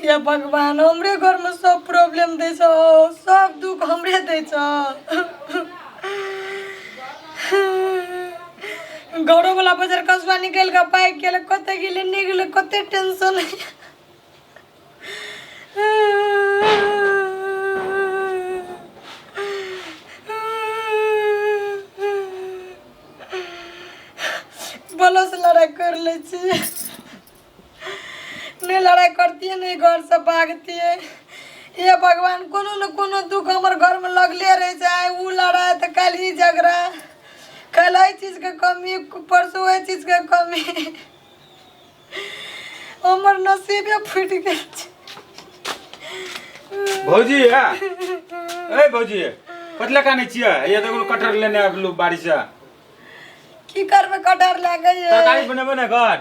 ये भगवान हमरे घर में सब प्रॉब्लम दे छो, सब दुख हमरे दे छो। घरों वाला बाजार कसवा निकल का पाई के कते गिले निकले कते टेंशन है। बोलो से लड़ाई कर ले नहीं, लड़ाई करती है नहीं, घर से भागती है। ये भगवान कोनो न कोनो दुख हमारे घर में लगले रह जाए। वो लड़ाई तो कल ही झगड़ा, कल है चीज का कमी, परसों है चीज का कमी। हमार नसीब फूट गए। भौजी है ए भौजी पतला का नहीं छिया ये तो कटहर लेने आप लोग बारिश से की करबे कटहर ले गई है तरकारी बनेबे ना घर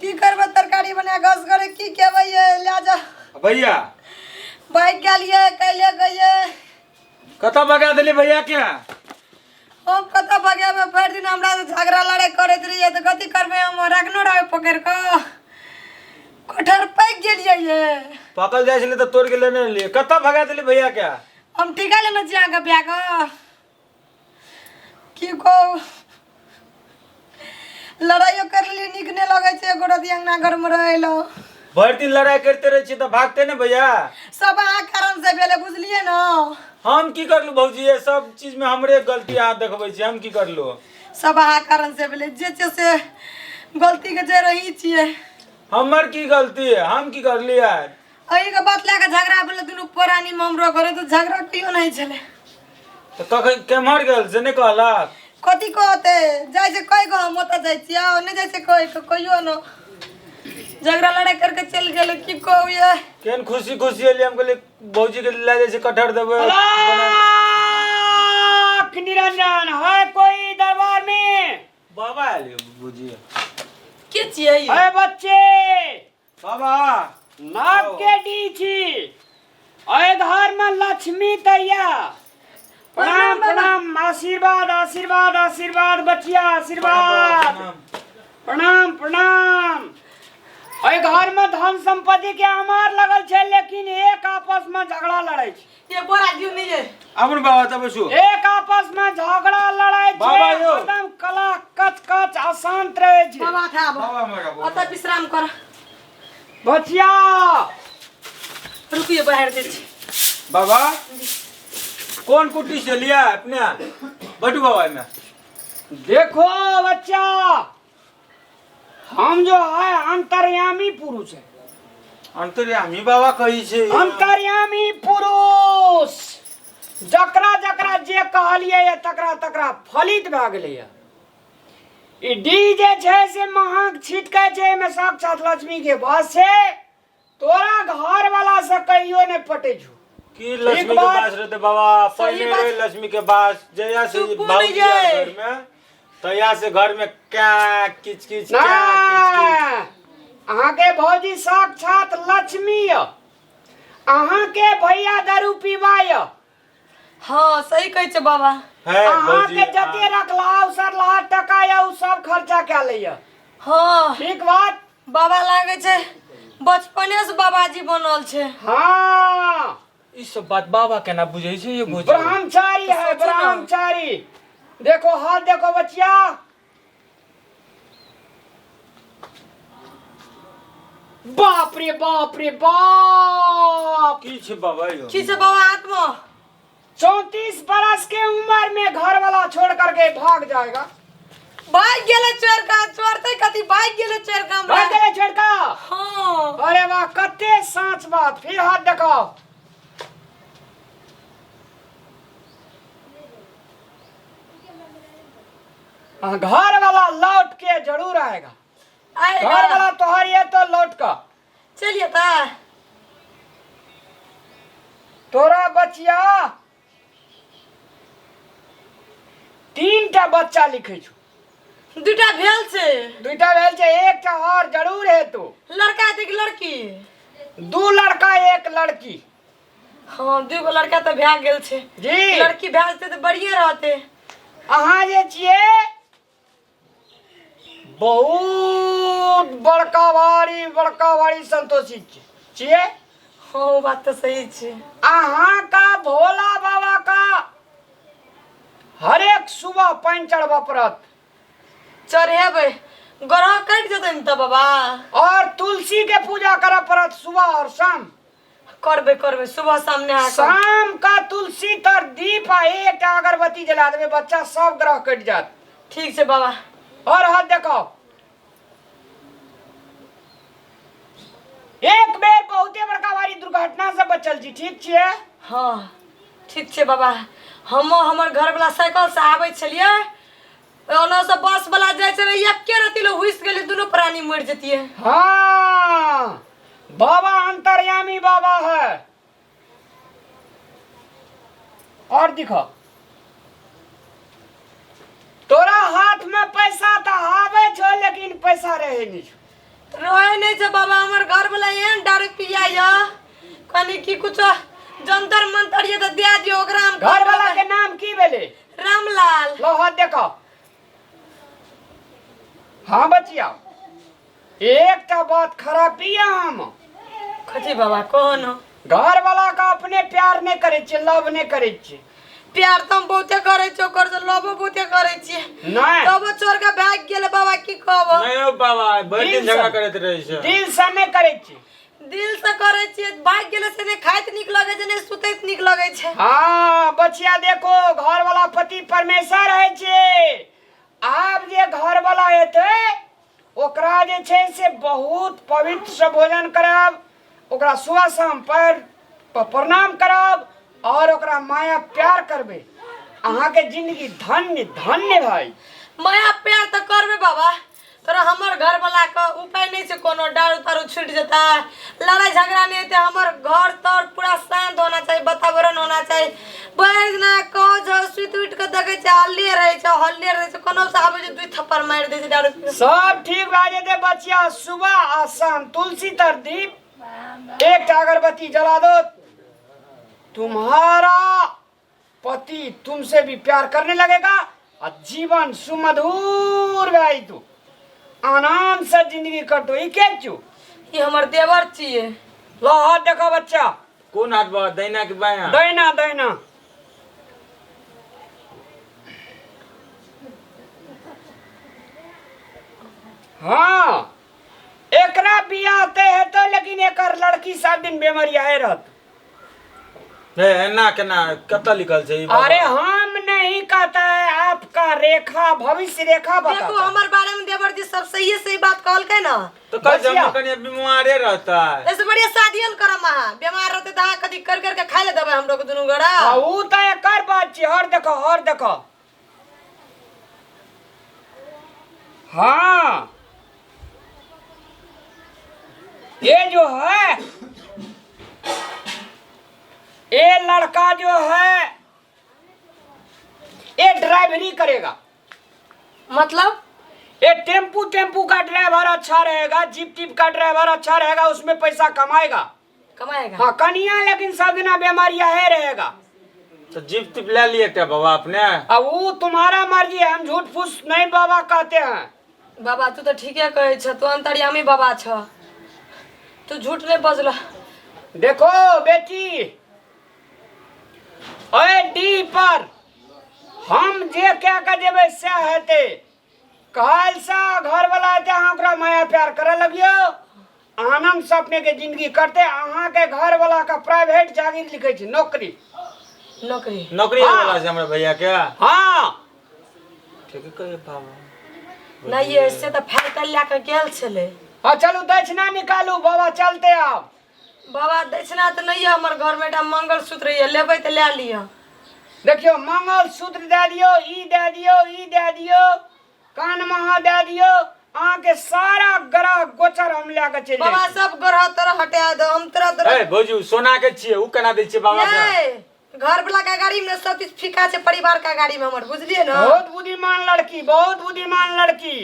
की करबे तरकारी बना घस करे की केबे ये ले जा भैया बाइक गेलिए कैले गए कता भगा देली भैया क्या हम कता भगे में फेर दिन हमरा से झगड़ा लड़ाई करत रहिए तो गति करबे हम रखनो रहे पकड़ के कटहर पक गेलिए ये पकल जाय छले तो तोड़ के लेने लिए कता भगा देली भैया क्या हम टीका लेना जा के ब्याग की को लड़ाइयो कर ली निकने लगे छे गोड़ा दियांगना घर में रहेलो भर दिन लड़ाई करते रहे छी तो भागते ने भैया सब आ कारण से बेले बुझलिए ना हम की करलू भौजी ये सब चीज में हमरे गलती हाथ देखबै छी हम की करलू सब आ कारण से बेले जे से गलती के जे रही छिए हमर की गलती है हम की करली आज अही के बात लेके झगड़ा बोले दुनु पुरानी ममरो करे तो झगड़ा कियो नहीं चले तो कख के मर गेल से ने कहला कथी कहते जाय से कई गो मोता जाय छिया ओने जाय से कहियो न झगड़ा लड़ाई करके चल गेले की कहू ये केन खुशी खुशी एली हम कहले भौजी के ला जैसे कटहर देबे निरंजन है कोई दरबार में बाबा आले भौजी के छिए है बच्चे बाबा नाक के डीची अय घर में लक्ष्मी तैया प्रणाम प्रणाम आशीर्वाद आशीर्वाद आशीर्वाद बचिया आशीर्वाद प्रणाम प्रणाम अय घर में धन संपत्ति के अमार लगल छे लेकिन एक आपस में झगड़ा लड़ाई छे ये बोरा क्यों नहीं है अपन बाबा तब सु एक आपस में झगड़ा लड़ाई छे बाबा यो। एकदम कला कच कच अशांत रहे छे बाबा था बाबा मेरा बाबा अत विश्राम कर बचिया रुकिए बाहर दे छी बाबा कौन कुटी से लिया अपने बटू बाबा में देखो बच्चा हम जो है अंतर्यामी पुरुष है अंतर्यामी बाबा कही छे अंतर्यामी पुरुष जकरा जकरा जे कहलिए ये तकरा तकरा फलित भ गेलै ई डी जे छै से महक छिटकै छै में साक्षात लक्ष्मी के वास छै तोरा घर वाला से कहियो ने पटे छु की लक्ष्मी के पास रहते बाबा पहले रहे लक्ष्मी के पास जया से भौजी घर में तया से घर में क्या किच किच क्या किच अहाँ के भौजी साक्षात लक्ष्मी य अहाँ के भैया दारू पीवाय हां सही कहै छै बाबा है अहाँ भौजी के जते रखला सरला टका या उ सब खर्चा के लैया हां ठीक बात बाबा लागे छै बचपने से बाबाजी बनल छै हां ई सब बात बाबा केना बुझै छै ये भौजी ब्रह्मचारी है ब्रह्मचारी देखो हाथ देखो बच्चिया बाप रे बाप रे बाप की छे बाबा यो की से बाबा आत्मा 34 बरस के उम्र में घर वाला छोड़ करके भाग जाएगा बाइक गेले चोर का चोरते कथी बाइक गेले चोर का भाग गए छोड़का हां अरे वाह कते साँच बात फिर हाथ दिखाओ घर वाला लौट के जरूर आएगा आएगा घर वाला तोहर ये तो लौट का चलिए ता तोरा बचिया 3टा बच्चा लिखे छु दुटा भेल छै 2टा भेल छै एक और जरूर है तू लड़का है कि लड़की 2 लड़का 1 लड़की हां दूगो लड़का तो भए गेल छै जी लड़की भए जेते तो बढ़िया रहते अहाँ जे छिए बहुत बड़का वारी संतोषी छिए? हाँ बात तो सही छे। अहाँ का भोला बाबा का हर एक सुबह पानी चढ़वा पड़त चढ़ेबै ग्रह कट जतन त बाबा। और तुलसी के पूजा करा पड़त सुबह और शाम। करबे करबे सुबह शाम नहा शाम का तुलसी तर दीप आ एक अगरबत्ती जला देवे, बच्चा सब ग्रह कट जात। ठीक छे बाबा। और हाथ देखो, एक बेर बहुते बड़का भारी दुर्घटना से बचल छी, ठीक छिए? हाँ ठीक छे बाबा। हम हमर घर वाला साइकिल से आबै छलिए, ओना से बस वाला जाय छले, एके रति लो हुइस गेले, दोनों प्राणी मर जतिए। हाँ, बाबा अंतर्यामी बाबा है। और दिखो, तोरा हाथ में पैसा तो आवे छो लेकिन पैसा रहे नहीं छो। रहे नहीं छे बाबा, हमर घर वाला एहन दारू पिया या कनी की कुछ जंतर मंतर ये तो दे दियो ओकरा। हम घर वाला के नाम की भेले? रामलाल। लो हाथ देखो। हाँ बचिया, एक तो बात खराब पिया हम खची बाबा कौन हो? घर वाला का अपने प्यार नहीं करे छे, लव नहीं करे छे। प्यार तो हम बहुते करे छे, ओकर से लव बहुते करे छे। नहीं तब छोड़ के भाग गेले बाबा, की कहब? नहीं हो बाबा, बड़ी दिल से- झगड़ा करत रहे छे। दिल से नहीं करे छे। दिल से करे छे, भाग गेले से ने खाइत निक लगे छे, ने सुतैत निक लगे छे। हाँ बचिया देखो, घर वाला पति परमेश्वर है छे। आप जे घर वाला हेते ओकरा जे छे से बहुत पवित्र से भोजन करब, ओकरा सुबह शाम पैर पर प्रणाम करब और ओकरा माया प्यार करबे। अहाँ के जिंदगी धन्य धन्य भाई। माया प्यार तो करबे बाबा, तोरा हमर घर वाला का उपाय नहीं छे कोनो, डारू तारू छूट जता, लड़ाई झगड़ा नहीं होते, हमर घर तर पूरा शांत होना चाहिए, वातावरण होना चाहिए। बैठ ना कहो जो सुत उठ के देखे छे हल्ले रहे छे, कोनो से आबे जे दुई थप्पड़ मार दे छे दारू पी। सब ठीक बाजे दे बचिया, सुबह और शाम तुलसी तर दीप एक अगरबत्ती जला दो, तुम्हारा पति तुमसे भी प्यार करने लगेगा और जीवन सुमधुर भाई। तू आराम से जिंदगी कर दो। ये क्या चू? ये हमर देवर छिए। लो हाथ देखो बच्चा। कौन हाथ बाबा, दैना कि बायां? दैना दैना। हाँ, एकरा बियाह ते है तो, लेकिन एकर लड़की 7 दिन बीमारिया है रहत। ना केना कत लिखल छे ई बाबा? अरे हम नहीं कहता है, आपका रेखा भविष्य रेखा देखो बताता है। हमर बारे में देवर जी सब सही बात कहल के ना। तो कल बचिया। जब कनी बीमारे रहता है। ऐसे बढ़िया शादियन करम महा, बीमार रहते त कदी कर के खाइ ले देबे हमरो के दुनु गड़ा। ऊ तो एकर बात छी। और देखो और देखो, हाँ ये जो है, ये लड़का जो है ये ड्राइवरी करेगा। मतलब ये टेम्पू का ड्राइवर अच्छा रहेगा, जीप टीप का ड्राइवर अच्छा रहेगा, उसमें पैसा कमाएगा। कमाएगा? हाँ कनिया लेकिन सब दिना बीमारियां है रहेगा। तो जीप टिप ले लिए क्या बाबा आपने? अब वो तुम्हारा मर्जी है, हम झूठ फूस नहीं बाबा कहते हैं। बाबा तू तो ठीके कहे छ, तू अंतर्यामी बाबा छ, तू झूठ नहीं बजला। देखो बेटी, ओए डी पर हम जे क्या कर देबे से हेते। काल सा घर वाला हेते, अहाँ ओकरा माया प्यार करे लगियो, आनंद से अपने के जिंदगी करते। अहाँ के घर वाला का प्राइवेट जागीर लिखे छी, नौकरी नौकरी हाँ। वाला से हमरे भैया क्या? हाँ ठीक है कहे बाबा। नहीं ऐसे तो फाइल कर ला के गेल छले। हाँ चलू दक्षिणा निकालू बाबा, चलते आप। बाबा दक्षिणा तो नहीं है हमर घर में, मंगल सूत्र ये लेबै तो ले लियो। देखियो मंगल सूत्र दे दियो, ई दे दियो, ई दे दियो, कान महा दे दियो, अहाँ के सारा ग्रह गोचर हम लेके चल बाबा सब ग्रह तरह हटा दो, हम तरह तरह। ए भौजी सोना के छिए, उ केना दै छिए बाबा के? ये घर वाला का गाड़ी में सब चीज फीका छे, परिवार का गाड़ी में हमर, बुझलिए ना? बहुत बुद्धिमान लड़की, बहुत बुद्धिमान लड़की।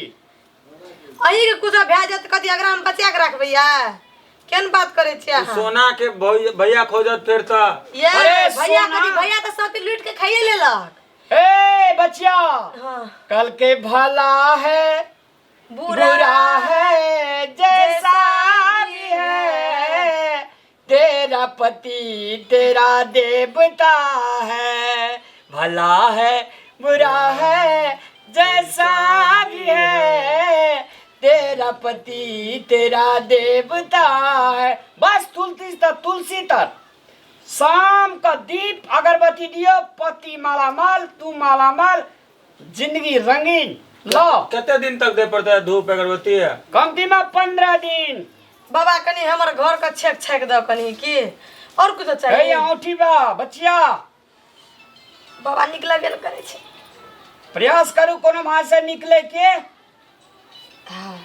अही के कुछ भे जात कथि अगर हम बचा के रखबै या? केन बात करे छी अहाँ? सोना के भैया खोजत फिर तो। ये अरे भैया सोना। कथि, भैया तो सब लूट के खाइए लेलक। ए बच्चा, हाँ कल के भला है बुरा है जैसा भी है, पति तेरा देवता है, भला है बुरा है जैसा भी है, तेरा पति तेरा देवता है। बस तुलसी तर शाम का दीप अगरबत्ती दियो, पति मालामाल, तू मालामाल, जिंदगी रंगीन। लो कितने दिन तक दे पड़ता है धूप अगरबत्ती है? कमती में 15 दिन। बाबा कनी हमर घर का छेक छेक दो कनी की और कुछ चाहिए? औठी बा बचिया, बाबा निकला गेल करे छे। प्रयास करू कोनो भाषा से निकले के। हाँ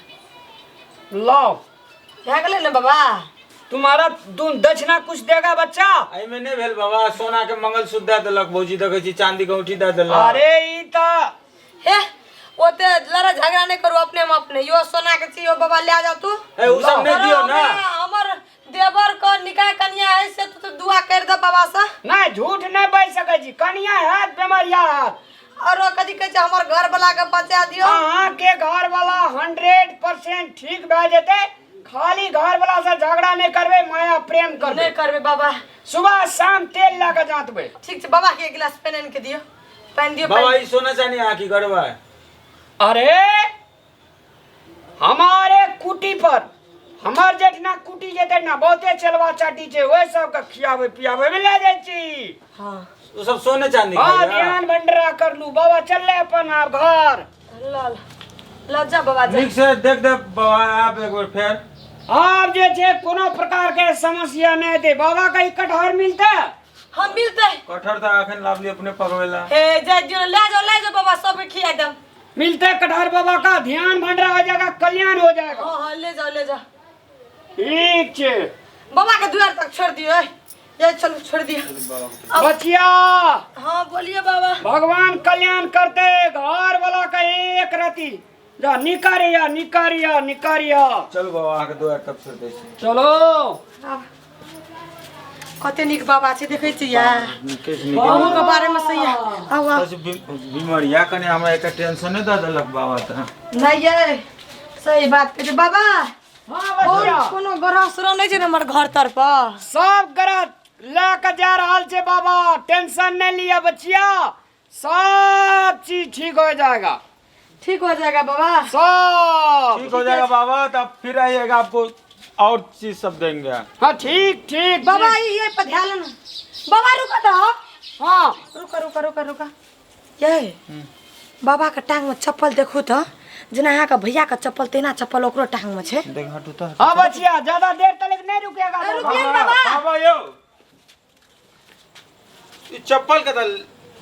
लो यहाँ गले ना बाबा, तुम्हारा दक्षिणा कुछ देगा बच्चा? आई में नहीं भेल बाबा, सोना के मंगलसूत्र दे देलक भौजी, देखे छी चांदी के औठी दे देलक। अरे ई त हे ओते लड़ा झगड़ा नहीं करू अपने में अपने, यो सोना के चीज बाबा ले जाओ तू। ए उ सब नहीं दियो ना। हमर देवर को निकाह कन्या है से तू दुआ कर दे बाबा से। नहीं झूठ नहीं बोल सके जी, कन्या है बेमरिया है। और वो कदी कहे हमर घर वाला के बचा दियो। अहाँ के घर वाला 100% ठीक भे जेते, खाली घर वाला से झगड़ा नहीं करबे, माया प्रेम करबे। नहीं करबे बाबा, सुबह शाम तेल ला के जातबे। ठीक है बाबा के एक गिलास पेन के दियो, पेन दियो बाबा ई सोना चांदी आकी गड़वा है। अरे हमारे कुटी पर हमार जेठना कुटी जेते ना बहुते चलवा चाटी छे, ओए सब के खियावे पियावे में ले जाय छी। हां वो सब सोने चांदी हां खाया। ध्यान भंडरा कर लू बाबा, चले अपन आप घर। लाल लज्जा बाबा जा। ठीक से देख दे बाबा आप एक बार फिर। आप जे छे कोनो प्रकार के समस्या नहीं दे, बाबा का ही कटहर मिलता। हम मिलते कठहर त अखन लावली अपने पकवेला। हे जा जो ले जाओ बाबा, सब खिया दम। मिलते कटहर बाबा का, ध्यान भंडरा हो जाएगा, कल्याण हो जाएगा। हां ले जाओ। ठीक छे बाबा के द्वार तक छोड़ दियो। ये चलो छोड़ दिया बचिया। हाँ बोलिए बाबा। भगवान कल्याण करते, घर वाला का एक रति जा निकारिया निकारिया निकारिया। चलो बाबा आके द्वार तक छोड़ दे छी। चलो कते निक बाबा छे, देखे छी यार केस बाबू के बारे में सही है। आओ बीमारिया कने हमरा एक टेंशन नहीं द देलक बाबा त। नहीं ये सही बात कहे बाबा। हाँ और बचिया, कोनो ग्रह सुरह नहीं छे हमर घर तर पर? सब गलत लेकर जा रहा छे बाबा, टेंशन नहीं लिया बचिया, सब चीज ठीक हो जाएगा। ठीक हो जाएगा बाबा, सब ठीक हो जाएगा बाबा, तब फिर आइएगा आपको और चीज सब देंगे। हाँ ठीक ठीक बाबा ये पर ध्यान ना बाबा, रुका तो। हाँ रुका ये बाबा का टांग में चप्पल देखू तो, जना यहाँ का भैया का चप्पल तेना चप्पल ओकरो टांग में छे। देख हटू तो। हाँ बचिया, ज्यादा देर तक नहीं रुकेगा रुकिए बाबा। बाबा। बाबा यो ई चप्पल के दल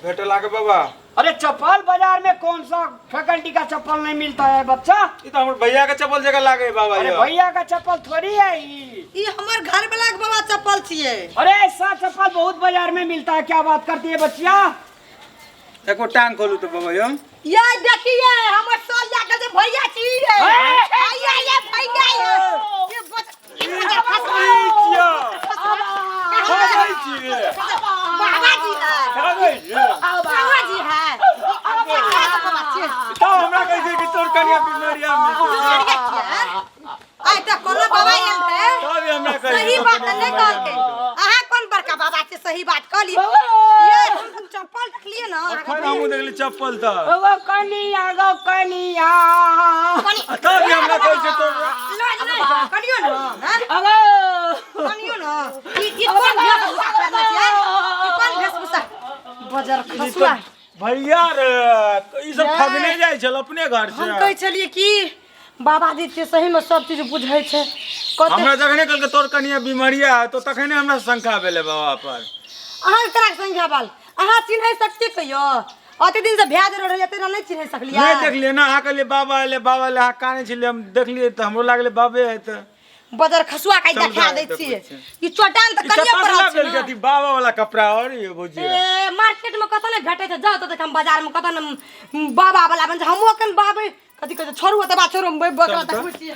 भेटे लागे बाबा। अरे चप्पल बाजार में कौन सा फैकल्टी का चप्पल नहीं मिलता है बच्चा? ई तो हमर भैया के चप्पल जगह लागे बाबा अरे यो। भैया का चप्पल थोड़ी है ये हमर घर वाला के बाबा चप्पल छिए। अरे ऐसा चप्पल बहुत बाजार में मिलता है, क्या बात करती है बच्चिया? एको टांग खोलू तो बाबा यो। ये देखिए हमर सोल जाके जे भैया छी रे। भैया ये भैया ये बाबा जी है। बाबा जी है। तो हमरा कैसे कि तोर कनिया बीमारिया में आई त कोनो बाबा एल है। तब हमरा कैसे सही बात नहीं कहल के। आहा कौन बड़का बाबा से सही बात कहली। ये हम चप्पल देख लिए ना। अखन हमू देखली चप्पल था। वो कनिया गो कनिया। तब हमरा कैसे तो लाज नहीं करियो ना। हां अगो करियो ना। ई कौन वेशभूषा करना है? ई कौन वेशभूषा? बाजार खसुआ। भैया रे ई सब ठगने जाय छल अपने घर से। हम कह चलिए कि बाबा जी के सही में सब चीज बुझै छै। हमरा जखने कल के तोर कनिया बीमारिया है तो तखने हमरा शंका भेले बाबा पर। अहाँ तरह संख्या बाल अहाँ चिन्ह सकते कहियो? अते दिन से भ्याज रह जते नहीं चिन्ह सकलिया। नहीं देखलिए ना आ कहले बाबा ले हा काने छले हम देखलिए त हमरो लागले बाबे है त बाजार खसुआ का देखा दै छिए। ई चोटान त कनिया पड़ल छै ना। बाबा वाला कपड़ा और ये बुझिए ए मार्केट में कत नहीं भेटै छै, जाओ त देख हम बाजार में कत न बाबा वाला बन हमो कन बाबे कथि कहै छै छोरू त बा छोरू बकरा तक